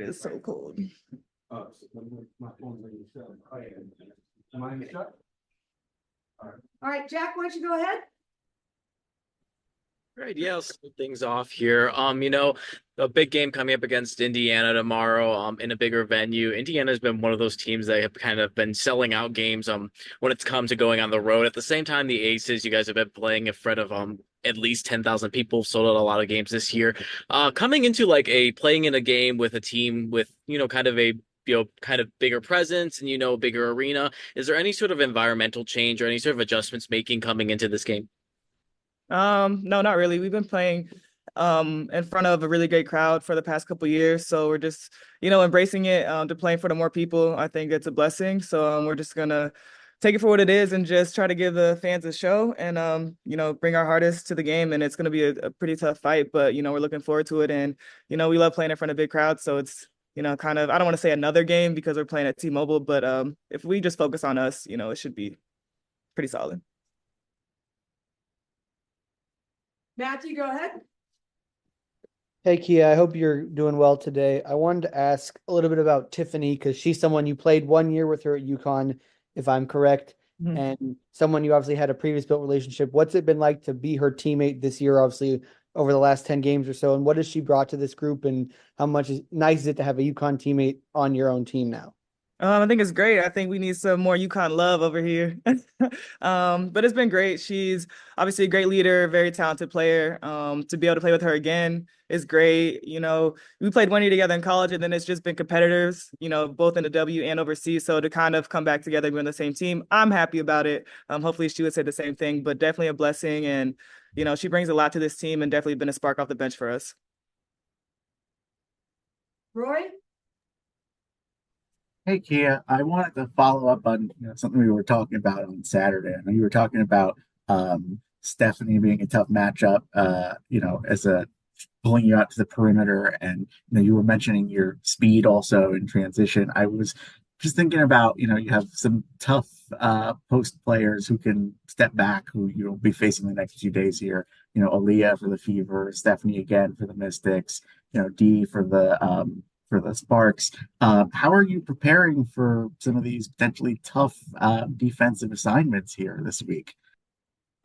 is so cold. All right, Jack, why don't you go ahead? Right, yeah, I'll start things off here. A big game coming up against Indiana tomorrow, in a bigger venue. Indiana's been one of those teams that have kind of been selling out games, when it's come to going on the road. At the same time, the Aces, you guys have been playing in front of, at least 10,000 people, sold out a lot of games this year. Coming into playing in a game with a team with, kind of a, kind of bigger presence and, bigger arena. Is there any sort of environmental change or any sort of adjustments making coming into this game? No, not really. We've been playing in front of a really great crowd for the past couple of years, so we're just embracing it, to play in front of more people. I think it's a blessing, so we're just gonna take it for what it is and just try to give the fans a show and bring our hardest to the game. And it's gonna be a pretty tough fight, but we're looking forward to it. And we love playing in front of big crowds, so it's kind of, I don't want to say another game because we're playing at T-Mobile, but if we just focus on us, it should be pretty solid. Matthew, go ahead. Hey, Kiah, I hope you're doing well today. I wanted to ask a little bit about Tiffany because she's someone you played 1 year with her at UConn, if I'm correct, and someone you obviously had a previous built relationship. What's it been like to be her teammate this year, obviously, over the last 10 games or so? And what has she brought to this group, and how nice is it to have a UConn teammate on your own team now? I think it's great. I think we need some more UConn love over here. But it's been great. She's obviously a great leader, very talented player. To be able to play with her again is great. We played 1 year together in college, and then it's just been competitors, both in the W and overseas. So to kind of come back together, be on the same team, I'm happy about it. Hopefully she would say the same thing, but definitely a blessing. And, she brings a lot to this team and definitely been a spark off the bench for us. Roy? Hey, Kiah, I wanted to follow up on something we were talking about on Saturday. I know you were talking about Stephanie being a tough matchup, as a pulling you out to the perimeter, and you were mentioning your speed also in transition. I was just thinking about you have some tough post players who can step back, who you'll be facing the next few days here. Aaliyah for the Fever, Stephanie again for the Mystics, Dee for the Sparks. How are you preparing for some of these potentially tough defensive assignments here this week?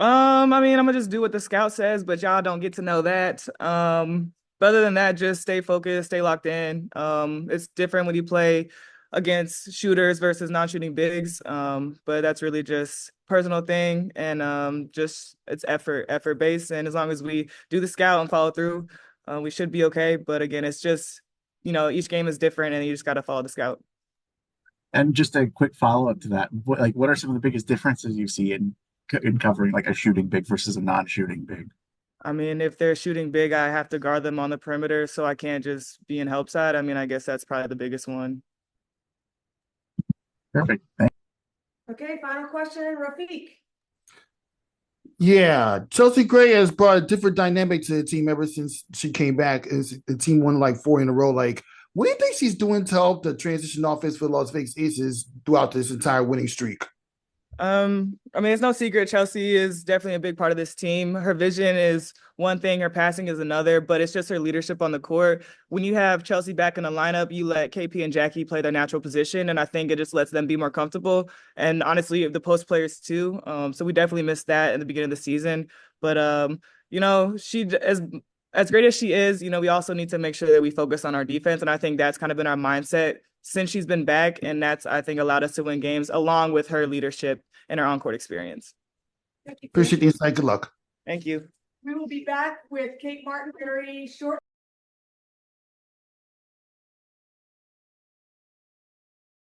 I'm gonna just do what the scout says, but y'all don't get to know that. But other than that, just stay focused, stay locked in. It's different when you play against shooters versus non-shooting bigs. But that's really just personal thing, and just it's effort based. And as long as we do the scout and follow through, we should be okay. But again, it's just each game is different, and you just got to follow the scout. And just a quick follow-up to that, what are some of the biggest differences you see in covering like a shooting big versus a non-shooting big? If they're shooting big, I have to guard them on the perimeter, so I can't just be in help side. I guess that's probably the biggest one. Perfect. Thanks. Okay, final question, Rafiq. Yeah, Chelsea Gray has brought a different dynamic to the team ever since she came back. As the team won like 4 in a row. What do you think she's doing to help the transition offense for the Las Vegas Aces throughout this entire winning streak? It's no secret Chelsea is definitely a big part of this team. Her vision is one thing, her passing is another, but it's just her leadership on the court. When you have Chelsea back in the lineup, you let KP and Jackie play their natural position, and I think it just lets them be more comfortable. And honestly, the post players too. So we definitely missed that in the beginning of the season. But she as great as she is, we also need to make sure that we focus on our defense, and I think that's kind of been our mindset since she's been back, and that's, I think, allowed us to win games along with her leadership and her on-court experience. Appreciate the insight. Good luck. Thank you. We will be back with Kate Martin very shortly.